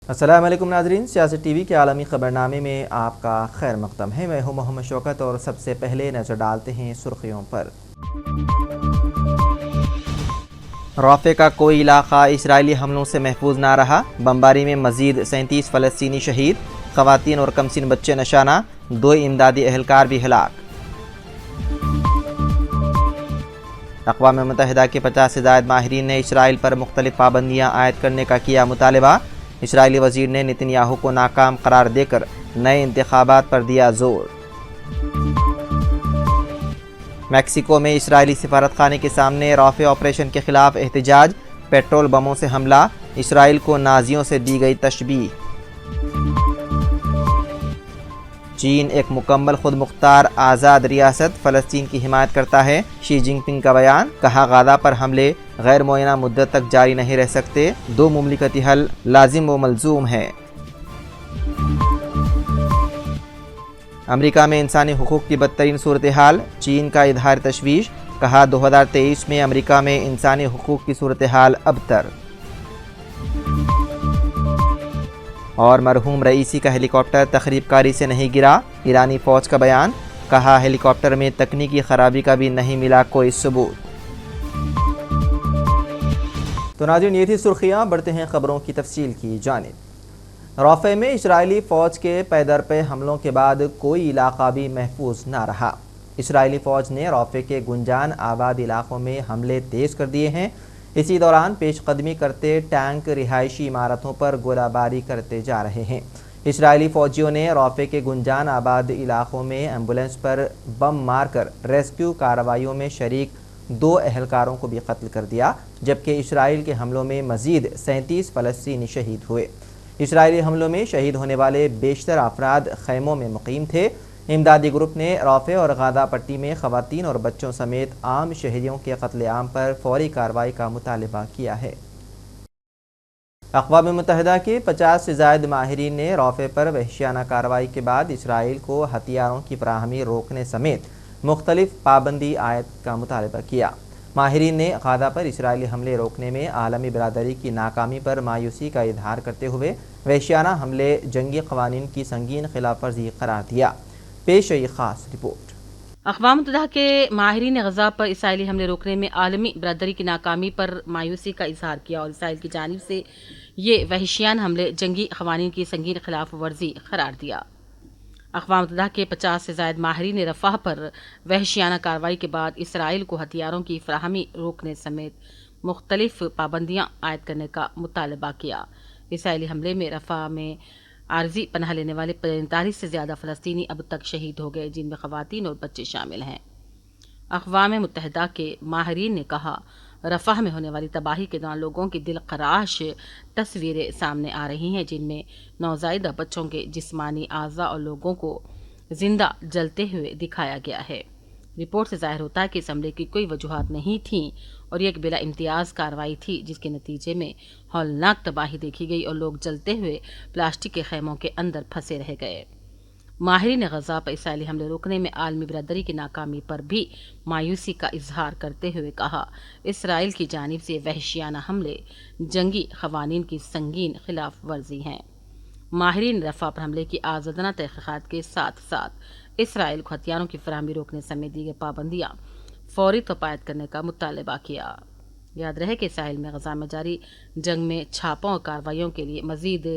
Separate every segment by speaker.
Speaker 1: السلام علیکم ناظرین، سیاست ٹی وی کے عالمی خبرنامے میں آپ کا خیر مقدم ہے۔ میں ہوں محمد شوکت اور سب سے پہلے نظر ڈالتے ہیں سرخیوں پر۔ رافع کا کوئی علاقہ اسرائیلی حملوں سے محفوظ نہ رہا، بمباری میں مزید 37 فلسطینی شہید، خواتین اور کمسن بچے نشانہ، 2 امدادی اہلکار بھی ہلاک۔ اقوام متحدہ کے 50 سے زائد ماہرین نے اسرائیل پر مختلف پابندیاں عائد کرنے کا کیا مطالبہ، اسرائیلی وزیر نے نتن یاہو کو ناکام قرار دے کر نئے انتخابات پر دیا زور۔ میکسیکو میں اسرائیلی سفارت خانے کے سامنے رافع آپریشن کے خلاف احتجاج، پیٹرول بموں سے حملہ، اسرائیل کو نازیوں سے دی گئی تشبیہ۔ چین ایک مکمل خود مختار آزاد ریاست فلسطین کی حمایت کرتا ہے، شی جن پنگ کا بیان، کہا غزہ پر حملے غیر معینہ مدت تک جاری نہیں رہ سکتے، 2 مملکتی حل لازم و ملزوم ہے۔ امریکہ میں انسانی حقوق کی بدترین صورتحال، چین کا اظہار تشویش، کہا 2023 میں امریکہ میں انسانی حقوق کی صورتحال ابتر۔ اور مرحوم رئیسی کا ہیلی کاپٹر تخریب کاری سے نہیں گرا، ایرانی فوج کا بیان، کہا ہیلی کاپٹر میں تکنیکی خرابی کا بھی نہیں ملا کوئی ثبوت۔ تو ناظرین، یہ تھی سرخیاں، بڑھتے ہیں خبروں کی تفصیل کی جانب۔ رافع میں اسرائیلی فوج کے پے در پے حملوں کے بعد کوئی علاقہ بھی محفوظ نہ رہا۔ اسرائیلی فوج نے رافع کے گنجان آباد علاقوں میں حملے تیز کر دیے ہیں۔ اسی دوران پیش قدمی کرتے ٹینک رہائشی عمارتوں پر گولہ باری کرتے جا رہے ہیں۔ اسرائیلی فوجیوں نے رافع کے گنجان آباد علاقوں میں ایمبولینس پر بم مار کر ریسکیو کارروائیوں میں شریک 2 اہلکاروں کو بھی قتل کر دیا، جبکہ اسرائیل کے حملوں میں مزید 37 فلسطینی شہید ہوئے۔ اسرائیلی حملوں میں شہید ہونے والے بیشتر افراد خیموں میں مقیم تھے۔ امدادی گروپ نے رافع اور غزہ پٹی میں خواتین اور بچوں سمیت عام شہریوں کے قتل عام پر فوری کارروائی کا مطالبہ کیا ہے۔ اقوام متحدہ کے 50 سے زائد ماہرین نے رافع پر وحشیانہ کارروائی کے بعد اسرائیل کو ہتھیاروں کی فراہمی روکنے سمیت مختلف پابندی عائد کا مطالبہ کیا۔ ماہرین نے غزہ پر اسرائیلی حملے روکنے میں عالمی برادری کی ناکامی پر مایوسی کا اظہار کرتے ہوئے وحشیانہ حملے جنگی قوانین کی سنگین خلاف ورزی قرار دیا۔ پیش ہے یہ خاص رپورٹ۔
Speaker 2: اقوام متحدہ کے ماہرین نے غزہ پر اسرائیلی حملے روکنے میں عالمی برادری کی ناکامی پر مایوسی کا اظہار کیا اور اسرائیل کی جانب سے یہ وحشیانہ حملے جنگی قوانین کی سنگین خلاف ورزی قرار دیا۔ اقوام متحدہ کے 50 سے زائد ماہرین نے رفح پر وحشیانہ کارروائی کے بعد اسرائیل کو ہتھیاروں کی فراہمی روکنے سمیت مختلف پابندیاں عائد کرنے کا مطالبہ کیا۔ اسرائیلی حملے میں رفح میں عارضی پناہ لینے والے 45 سے زیادہ فلسطینی اب تک شہید ہو گئے، جن میں خواتین اور بچے شامل ہیں۔ اقوام متحدہ کے ماہرین نے کہا، رفح میں ہونے والی تباہی کے دوران لوگوں کی دل خراش تصویریں سامنے آ رہی ہیں، جن میں نوزائیدہ بچوں کے جسمانی اعضاء اور لوگوں کو زندہ جلتے ہوئے دکھایا گیا ہے۔ رپورٹ سے ظاہر ہوتا ہے کہ اس حملے کی کوئی وجوہات نہیں تھیں اور یہ ایک بلا امتیاز کارروائی تھی، جس کے نتیجے میں ہولناک تباہی دیکھی گئی اور لوگ جلتے ہوئے پلاسٹک کے خیموں کے اندر پھنسے رہ گئے۔ ماہرین نے غزہ پر اسرائیلی حملے روکنے میں عالمی برادری کی ناکامی پر بھی مایوسی کا اظہار کرتے ہوئے کہا، اسرائیل کی جانب سے وحشیانہ حملے جنگی قوانین کی سنگین خلاف ورزی ہیں۔ ماہرین نے رفح پر حملے کی آزادانہ تحقیقات کے ساتھ ساتھ اسرائیل کو ہتھیاروں کی فراہمی روکنے سمیت دیگر پابندیاں فوری طور پر عائد کرنے کا مطالبہ کیا۔ یاد رہے کہ اسرائیل میں غزہ میں جاری جنگ میں چھاپوں اور کارروائیوں کے لیے مزید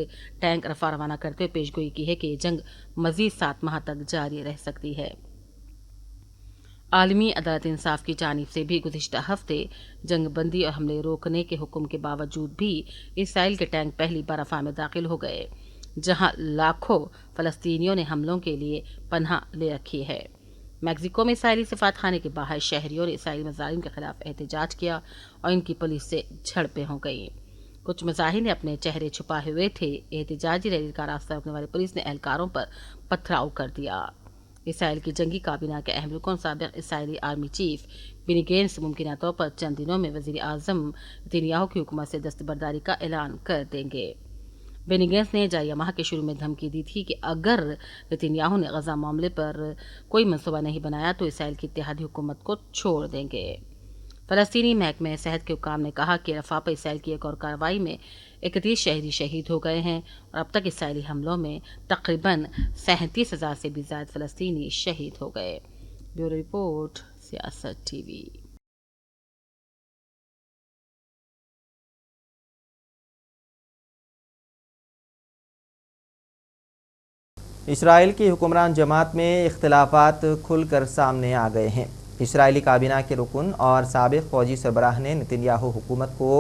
Speaker 2: ٹینک رفح روانہ کرتے ہوئے پیشگوئی کی ہے کہ یہ جنگ مزید 7 ماہ تک جاری رہ سکتی ہے۔ عالمی عدالت انصاف کی جانب سے بھی گزشتہ ہفتے جنگ بندی اور حملے روکنے کے حکم کے باوجود بھی اسرائیل کے ٹینک پہلی بار رفح میں داخل ہو گئے، جہاں لاکھوں فلسطینیوں نے حملوں کے لیے پناہ لے رکھی ہے۔ میکسیکو میں اسرائیلی سفارت خانے کے باہر شہریوں نے اسرائیلی مظالم کے خلاف احتجاج کیا اور ان کی پولیس سے جھڑپیں ہو گئیں۔ کچھ مظاہرین نے اپنے چہرے چھپائے ہوئے تھے۔ احتجاجی ریلی کا راستہ روکنے والی پولیس نے اہلکاروں پر پتھراؤ کر دیا۔ اسرائیل کی جنگی کابینہ کے اہم رکن سابق اسرائیلی آرمی چیف بنی گینٹس ممکنہ طور پر چند دنوں میں وزیر اعظم نتن یاہو کی حکومت سے دستبرداری کا اعلان کر دیں گے۔ بنی گینٹس نے جاریہ ماہ کے شروع میں دھمکی دی تھی کہ اگر نتن یاہو نے غزہ معاملے پر کوئی منصوبہ نہیں بنایا تو اسرائیل کی اتحادی حکومت کو چھوڑ دیں گے۔ فلسطینی محکمہ صحت کے حکام نے کہا کہ رفح پر اسرائیل کی ایک اور کارروائی میں 31 شہری شہید ہو گئے ہیں اور اب تک اسرائیلی حملوں میں تقریباً 37,000 سے بھی زائد فلسطینی شہید ہو گئے۔ بیورو رپورٹ، سیاست ٹی وی۔
Speaker 1: اسرائیل کی حکمران جماعت میں اختلافات کھل کر سامنے آ گئے ہیں۔ اسرائیلی کابینہ کے رکن اور سابق فوجی سربراہ نے نتنیاہو حکومت کو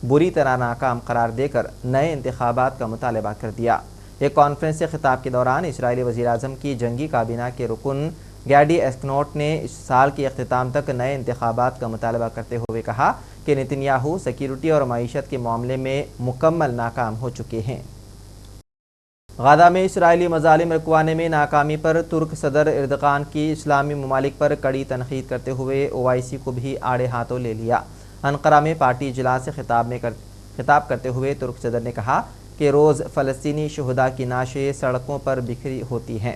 Speaker 1: بری طرح ناکام قرار دے کر نئے انتخابات کا مطالبہ کر دیا۔ ایک کانفرنس سے خطاب کے دوران اسرائیلی وزیراعظم کی جنگی کابینہ کے رکن گیڈی ایسکنوٹ نے اس سال کے اختتام تک نئے انتخابات کا مطالبہ کرتے ہوئے کہا کہ نتنیاہو سیکیورٹی اور معیشت کے معاملے میں مکمل ناکام ہو چکے ہیں۔ غزہ میں اسرائیلی مظالم رکوانے میں ناکامی پر ترک صدر اردغان کی اسلامی ممالک پر کڑی تنقید کرتے ہوئے OIC کو بھی آڑے ہاتھوں لے لیا۔ انقرہ میں پارٹی اجلاس سے خطاب کرتے ہوئے ترک صدر نے کہا کہ روز فلسطینی شہداء کی نعشیں سڑکوں پر بکھری ہوتی ہیں۔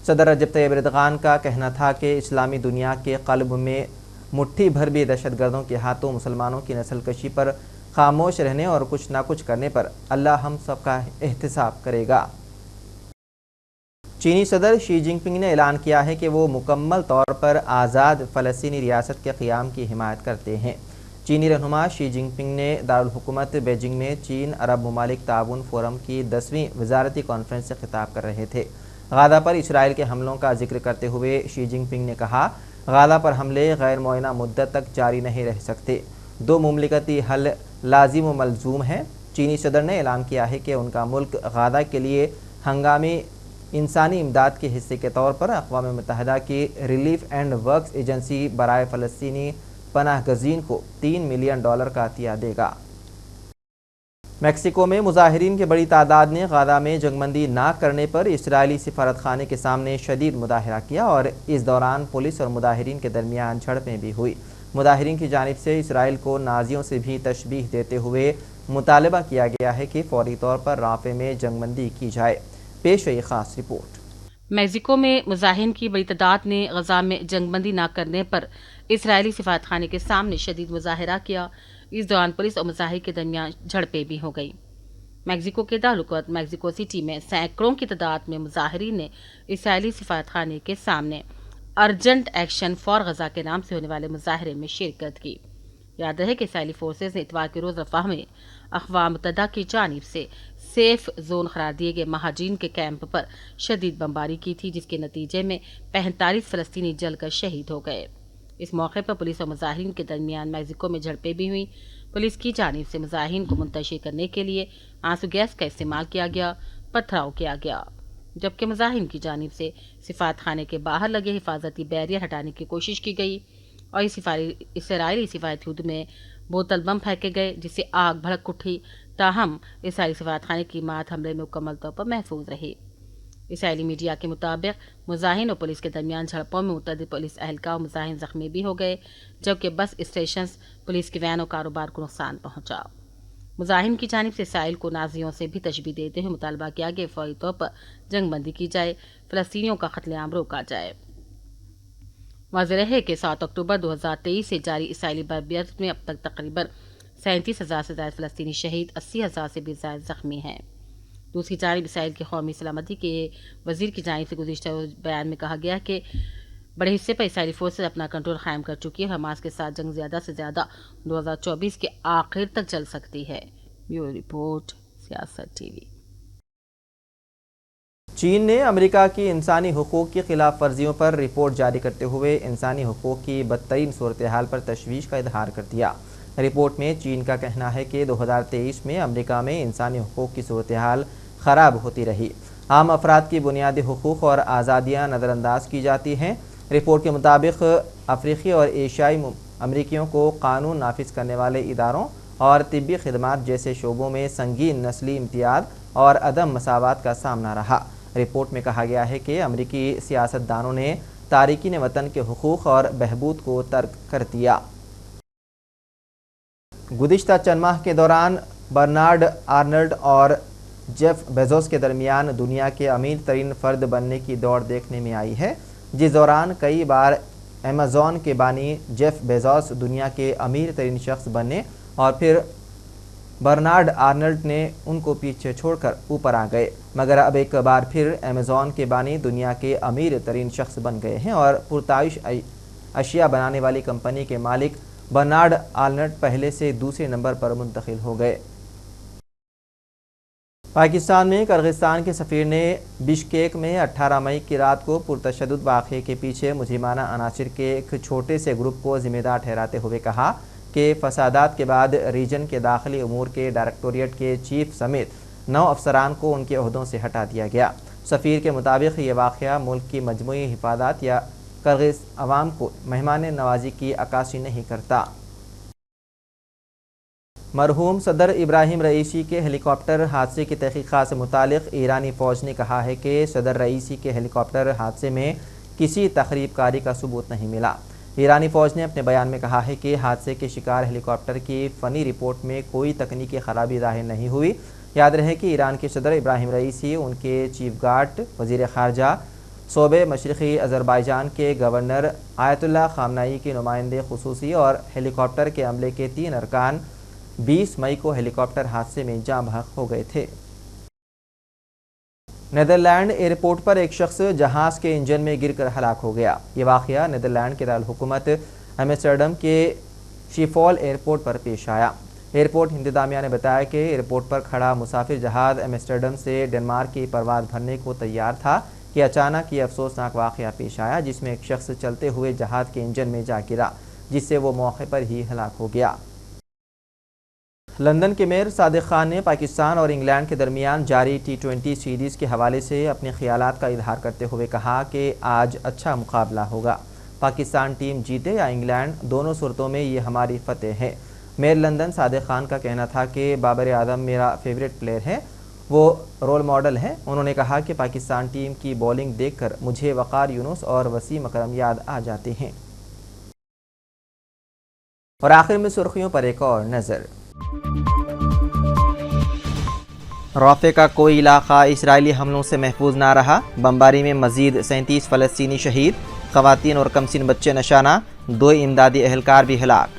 Speaker 1: صدر رجب طیب اردغان کا کہنا تھا کہ اسلامی دنیا کے قلب میں مٹھی بھر بھی دہشت گردوں کے ہاتھوں مسلمانوں کی نسل کشی پر خاموش رہنے اور کچھ نہ کچھ کرنے پر اللہ ہم سب کا احتساب کرے گا۔ چینی صدر شی جن پنگ نے اعلان کیا ہے کہ وہ مکمل طور پر آزاد فلسطینی ریاست کے قیام کی حمایت کرتے ہیں۔ چینی رہنما شی جن پنگ نے دارالحکومت بیجنگ میں چین عرب ممالک تعاون فورم کی 10ویں وزارتی کانفرنس سے خطاب کر رہے تھے۔ غزہ پر اسرائیل کے حملوں کا ذکر کرتے ہوئے شی جن پنگ نے کہا، غزہ پر حملے غیر معینہ مدت تک جاری نہیں رہ سکتے، 2 مملکتی حل لازم و ملزوم ہے۔ چینی صدر نے اعلان کیا ہے کہ ان کا ملک غزہ کے لیے ہنگامی انسانی امداد کے حصے کے طور پر اقوام متحدہ کی ریلیف اینڈ ورکس ایجنسی برائے فلسطینی پناہ گزین کو $3 ملین کا عطیہ دے گا۔ میکسیکو میں مظاہرین کی بڑی تعداد نے غزہ میں جنگ بندی نہ کرنے پر اسرائیلی سفارت خانے کے سامنے شدید مظاہرہ کیا اور اس دوران پولیس اور مظاہرین کے درمیان جھڑپیں بھی ہوئی۔ مظاہرین کی جانب سے اسرائیل کو نازیوں سے بھی تشبیہ دیتے ہوئے مطالبہ کیا گیا ہے کہ فوری طور پر رافع میں جنگ بندی کی جائے۔ پیش ہے یہ خاص رپورٹ۔
Speaker 2: میکسیکو میں مظاہرین کی بڑی تعداد نے غزہ میں جنگ بندی نہ کرنے پر اسرائیلی سفارت خانے کے سامنے شدید مظاہرہ کیا۔ اس دوران پولیس اور مظاہرین کے درمیان جھڑپیں بھی ہو گئی۔ میکسیکو کے دارالحکومت میکسیکو سٹی میں سینکڑوں کی تعداد میں مظاہرین نے اسرائیلی سفارت خانے کے سامنے ارجنٹ ایکشن فار غزہ کے نام سے ہونے والے مظاہرے میں شرکت کی۔ یاد رہے کہ اسرائیلی فورسز نے اتوار کے روز رفح میں اقوام متحدہ کی جانب سے سیف زون قرار دیے گئے مہاجرین کے کیمپ پر شدید بمباری کی تھی، جس کے نتیجے میں 45 فلسطینی جل کر شہید ہو گئے۔ اس موقع پر پولیس اور مظاہرین کے درمیان میکسیکو میں جھڑپیں بھی ہوئیں۔ پولیس کی جانب سے مظاہرین کو منتشر کرنے کے لیے آنسو گیس کا استعمال کیا گیا، پتھراؤ کیا گیا، جبکہ مظاہرین کی جانب سے سفارت خانے کے باہر لگے حفاظتی بیریئر ہٹانے کی کوشش کی گئی اور اسرائیلی سفارتی حدود میں بوتل بم پھینکے گئے، جس سے آگ بھڑک اٹھی۔ تاہم اسرائیلی سفارت خانے کی عمارت حملے میں مکمل طور پر محفوظ رہی۔ اسرائیلی میڈیا کے مطابق مظاہرین اور پولیس کے درمیان جھڑپوں میں متعدد پولیس اہلکار اور مظاہرین زخمی بھی ہو گئے، جبکہ بس اسٹیشنز، پولیس کی وین اور کاروبار کو نقصان پہنچا۔ مظاہرین کی جانب سے اسرائیل کو نازیوں سے بھی تشبیہ دیتے ہوئے مطالبہ کیا کہ فوری طور پر جنگ بندی کی جائے، فلسطینیوں کا قتل عام روکا جائے۔ واضح رہے کہ 7 اکتوبر 2023 سے جاری اسرائیلی بربریت میں اب تک تقریباً 37,000 سے زائد فلسطینی شہید، 80,000 سے بھی زائد زخمی ہیں۔ دوسری جانب اسرائیل کے قومی سلامتی کے وزیر کی جانب سے گزشتہ بیان میں کہا گیا کہ بڑے حصے پر اسرائیلی فورسز اپنا کنٹرول قائم کر چکی ہے اور حماس کے ساتھ جنگ زیادہ سے زیادہ 2024 کے آخر تک چل سکتی ہے۔ بیورو رپورٹ، سیاست ٹی وی۔
Speaker 1: چین نے امریکہ کی انسانی حقوق کی خلاف ورزیوں پر رپورٹ جاری کرتے ہوئے انسانی حقوق کی بدترین صورتحال پر تشویش کا اظہار کر دیا۔ رپورٹ میں چین کا کہنا ہے کہ 2023 میں امریکہ میں انسانی حقوق کی صورتحال خراب ہوتی رہی، عام افراد کی بنیادی حقوق اور آزادیاں نظر انداز کی جاتی ہیں۔ رپورٹ کے مطابق افریقی اور ایشیائی امریکیوں کو قانون نافذ کرنے والے اداروں اور طبی خدمات جیسے شعبوں میں سنگین نسلی امتیاز اور عدم مساوات کا سامنا رہا۔ رپورٹ میں کہا گیا ہے کہ امریکی سیاستدانوں نے تارکین وطن کے حقوق اور بہبود کو ترک کر دیا۔ گزشتہ چند ماہ کے دوران برنارڈ آرنلڈ اور جیف بیزوس کے درمیان دنیا کے امیر ترین فرد بننے کی دوڑ دیکھنے میں آئی ہے، جس دوران کئی بار امیزون کے بانی جیف بیزوس دنیا کے امیر ترین شخص بننے اور پھر برنارڈ آرنلڈ نے ان کو پیچھے چھوڑ کر اوپر آ گئے، مگر اب ایک بار پھر امیزون کے بانی دنیا کے امیر ترین شخص بن گئے ہیں اور پرتعیش اشیاء بنانے والی کمپنی کے مالک برنارڈ آرنلڈ پہلے سے دوسرے نمبر پر منتقل ہو گئے۔ پاکستان میں کرغزستان کے سفیر نے بشکیک میں 18 مئی کی رات کو پرتشدد واقعے کے پیچھے مجرمانہ عناصر کے ایک چھوٹے سے گروپ کو ذمہ دار ٹھہراتے ہوئے کہا کہ فسادات کے بعد ریجن کے داخلی امور کے ڈائریکٹوریٹ کے چیف سمیت 9 افسران کو ان کے عہدوں سے ہٹا دیا گیا۔ سفیر کے مطابق یہ واقعہ ملک کی مجموعی حفاظت یا کرغز عوام کو مہمان نوازی کی عکاسی نہیں کرتا۔ مرحوم صدر ابراہیم رئیسی کے ہیلی کاپٹر حادثے کی تحقیقات سے متعلق ایرانی فوج نے کہا ہے کہ صدر رئیسی کے ہیلی کاپٹر حادثے میں کسی تخریب کاری کا ثبوت نہیں ملا۔ ایرانی فوج نے اپنے بیان میں کہا ہے کہ حادثے کے شکار ہیلی کاپٹر کی فنی رپورٹ میں کوئی تکنیکی خرابی ظاہر نہیں ہوئی۔ یاد رہے کہ ایران کے صدر ابراہیم رئیسی، ان کے چیف گارڈ، وزیر خارجہ، صوبے مشرقی آذربائیجان کے گورنر آیت اللہ خامنائی کے نمائندے خصوصی اور ہیلی کاپٹر کے عملے کے 3 ارکان 20 مئی کو ہیلی کاپٹر حادثے میں جاں بحق ہو گئے تھے۔ نیدرلینڈ ایئرپورٹ پر ایک شخص جہاز کے انجن میں گر کر ہلاک ہو گیا۔ یہ واقعہ نیدرلینڈ کے دارالحکومت ایمسٹرڈم کے شیفول ایئرپورٹ پر پیش آیا۔ ایئرپورٹ انتظامیہ نے بتایا کہ ایئرپورٹ پر کھڑا مسافر جہاز ایمسٹرڈم سے ڈنمارک کی پرواز بھرنے کو تیار تھا کہ اچانک یہ افسوسناک واقعہ پیش آیا، جس میں ایک شخص چلتے ہوئے جہاز کے انجن میں جا گرا، جس سے وہ موقع پر ہی ہلاک ہو گیا۔ لندن کے میئر صادق خان نے پاکستان اور انگلینڈ کے درمیان جاری T20 سیریز کے حوالے سے اپنے خیالات کا اظہار کرتے ہوئے کہا کہ آج اچھا مقابلہ ہوگا۔ پاکستان ٹیم جیتے یا انگلینڈ، دونوں صورتوں میں یہ ہماری فتح ہے۔ میئر لندن صادق خان کا کہنا تھا کہ بابر اعظم میرا فیوریٹ پلیئر ہے، وہ رول ماڈل ہے۔ انہوں نے کہا کہ پاکستان ٹیم کی بولنگ دیکھ کر مجھے وقار یونس اور وسیم اکرم یاد آ جاتے ہیں۔ اور آخر میں سرخیوں پر ایک اور نظر۔ رافع کا کوئی علاقہ اسرائیلی حملوں سے محفوظ نہ رہا، بمباری میں مزید 37 فلسطینی شہید، خواتین اور کمسن بچے نشانہ، 2 امدادی اہلکار بھی ہلاک۔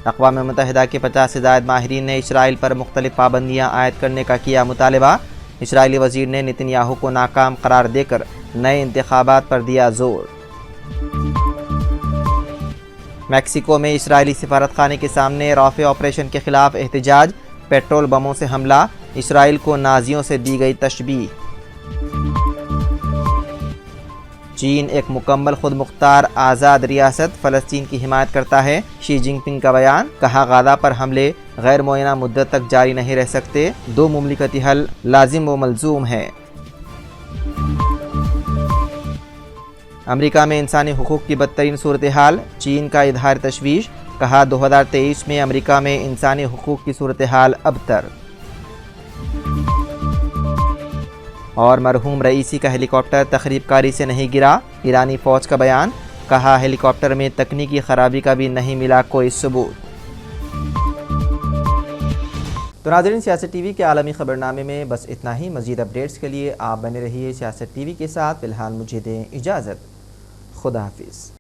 Speaker 1: اقوام متحدہ کے 50 سے زائد ماہرین نے اسرائیل پر مختلف پابندیاں عائد کرنے کا کیا مطالبہ، اسرائیلی وزیر نے نتن یاہو کو ناکام قرار دے کر نئے انتخابات پر دیا زور۔ میکسیکو میں اسرائیلی سفارت خانے کے سامنے رافع آپریشن کے خلاف احتجاج، پیٹرول بموں سے حملہ، اسرائیل کو نازیوں سے دی گئی تشبیہ۔ چین ایک مکمل خود مختار آزاد ریاست فلسطین کی حمایت کرتا ہے، شی جن پنگ کا بیان، کہا غزہ پر حملے غیر معینہ مدت تک جاری نہیں رہ سکتے، 2 مملکتی حل لازم و ملزوم ہے۔ امریکہ میں انسانی حقوق کی بدترین صورتحال، چین کا اظہار تشویش، کہا 2023 میں امریکہ میں انسانی حقوق کی صورتحال ابتر۔ اور مرحوم رئیسی کا ہیلی کاپٹر تخریب کاری سے نہیں گرا، ایرانی فوج کا بیان، کہا ہیلی کاپٹر میں تکنیکی خرابی کا بھی نہیں ملا کوئی ثبوت۔ تو ناظرین، سیاست ٹی وی کے عالمی خبرنامے میں بس اتنا ہی۔ مزید اپڈیٹس کے لیے آپ بنے رہیے سیاست ٹی وی کے ساتھ۔ فی الحال مجھے دیں اجازت، خدا حافظ۔